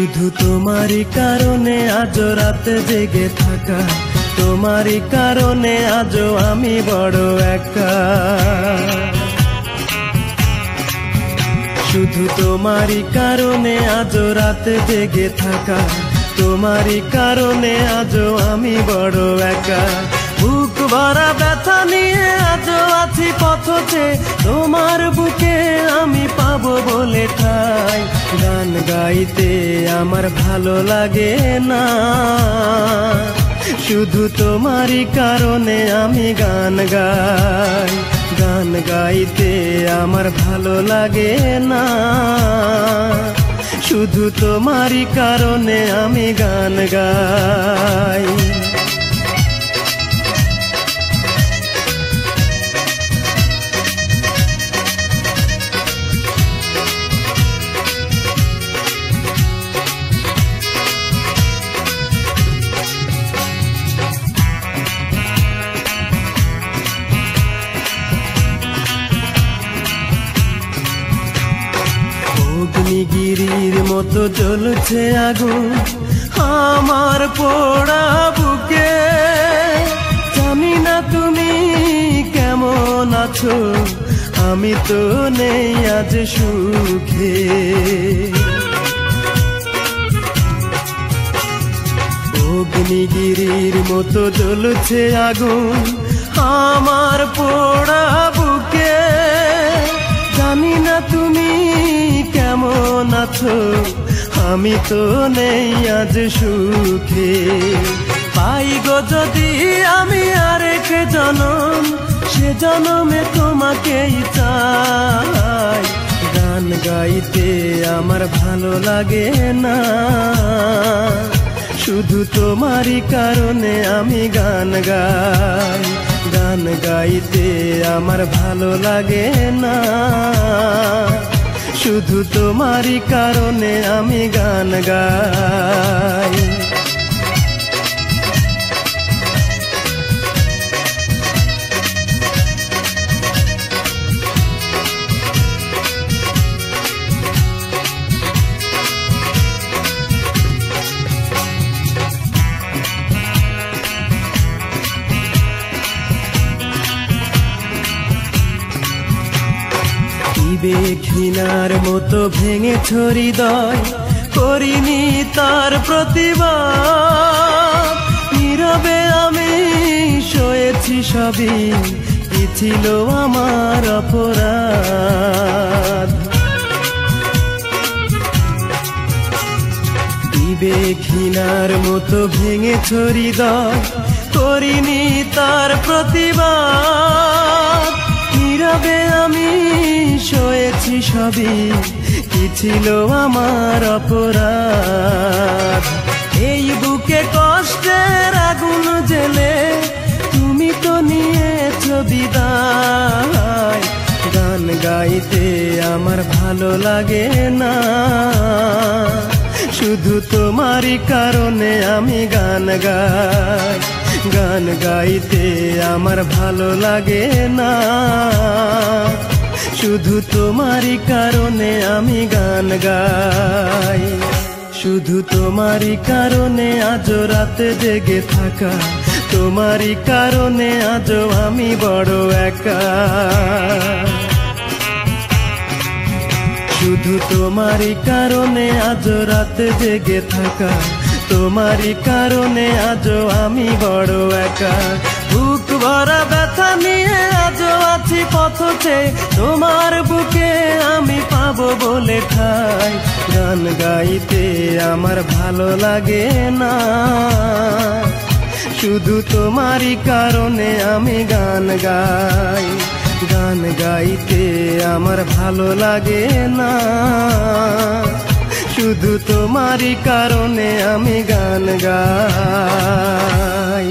শুধু তোমারই কারণে আজ রাতে জেগে থাকা, তোমারই কারণে আজও আমি বড় একা। শুধু তোমারই কারণে আজ রাতে জেগে থাকা, তোমারই কারণে আজও আমি বড় একা। বুক ভরা ব্যথা নিয়ে আজও আছি পথে, তোমার বুকে আমি পাবো বলে ঠাই। গান গাইতে আমার ভালো লাগে না, শুধু তোমারই কারণে আমি গান গাই। গান গাইতে আমার ভালো লাগে না, শুধু তোমারই কারণে আমি গান গাই। অগ্নিগিরির মতো জ্বলছে আগুন আমার পোড়া বুকে। জানি না তুমি কেমন আছো, আমি তো নেই আজ সুখে। অগ্নিগিরির মতো জ্বলছে আগুন আমার পোড়া বুকে। জানি না তুমি কেমন আছো, আমি তো নেই আজ সুখে। পাই গো যদি আমি আরেক জনম, সে জনমে তোমাকেই চাই। গান গাইতে আমার ভালো লাগে না, শুধু তোমারই কারণে আমি গান গাই। গান গাইতে আমার ভালো লাগে না, শুধু তোমারই কারণে আমি গান গাই। ঘৃণার মতো ভেঙেছ হৃদয়, করিনি তার প্রতিবাদ। নীরবে আমি সয়েছি সবই, কি ছিল আমার অপরাধ। দিবে ঘৃণার মতো ভেঙেছ হৃদয়, করিনি তার প্রতিবাদ। নীরবে আমি সয়েছি সবই, কি ছিল আমার অপরাধ। এই বুকে কষ্টের আগুন জেলে তুমি তো নিয়েছ বিদায়। গান গাইতে আমার ভালো লাগে না, শুধু তোমারই কারণে আমি গান গাই। গান গাইতে আমার ভালো লাগে না, শুধু তোমারই কারণে আমি গান গাই। শুধু তোমারই কারণে আজ রাতে জেগে থাকা, তোমারই কারণে আজও আমি বড় একা। শুধু তোমারই কারণে আজ রাতে জেগে থাকা, তোমারই কারণে আজও আমি বড় একা। বুক ভরা ব্যথা নিয়ে আজও আছি পথে, তোমার বুকে আমি পাবো বলে ঠাই। গান গাইতে আমার ভালো লাগে না, শুধু তোমারই কারণে আমি গান গাই। গান গাইতে আমার ভালো লাগে না, শুধু তোমারই কারণে আমি গান গাই।